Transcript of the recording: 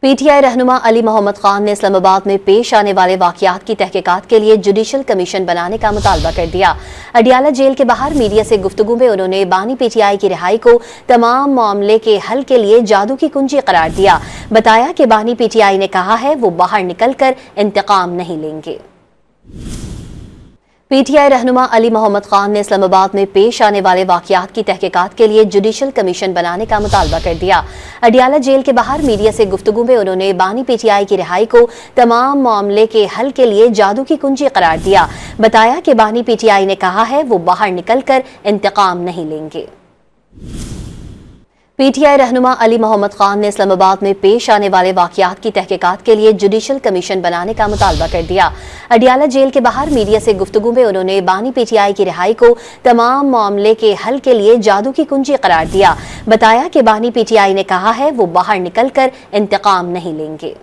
PTI रहनुमा अली मोहम्मद खान ने इस्लामाबाद में पेश आने वाले वाकयात की तहकीकात के लिए जुडिशल कमीशन बनाने का मुतालबा कर दिया। अडियाला जेल के बाहर मीडिया से गुफ्तगू में उन्होंने बानी पीटीआई की रिहाई को तमाम मामले के हल के लिए जादू की कुंजी करार दिया। बताया कि बानी पीटीआई ने कहा है वो बाहर निकलकर इंतकाम नहीं लेंगे। पीटीआई रहनुमा अली मोहम्मद खान ने इस्लामाबाद में पेश आने वाले वाकयात की तहकीकात के लिए जुडिशल कमीशन बनाने का मुतालबा कर दिया। अडियाला जेल के बाहर मीडिया से गुफ्तगू में उन्होंने बानी पीटीआई की रिहाई को तमाम मामले के हल के लिए जादू की कुंजी करार दिया। बताया कि बानी पीटीआई ने कहा है वो बाहर निकलकर इंतकाम नहीं लेंगे। पीटीआई रहनुमा अली मोहम्मद खान ने इस्लामाबाद में पेश आने वाले वाकयात की तहकीकात के लिए जुडिशल कमीशन बनाने का मुतालबा कर दिया। अडियाला जेल के बाहर मीडिया से गुफ्तगू में उन्होंने बानी पीटीआई की रिहाई को तमाम मामले के हल के लिए जादू की कुंजी करार दिया। बताया कि बानी पीटीआई ने कहा है वो बाहर निकलकर इंतकाम नहीं लेंगे।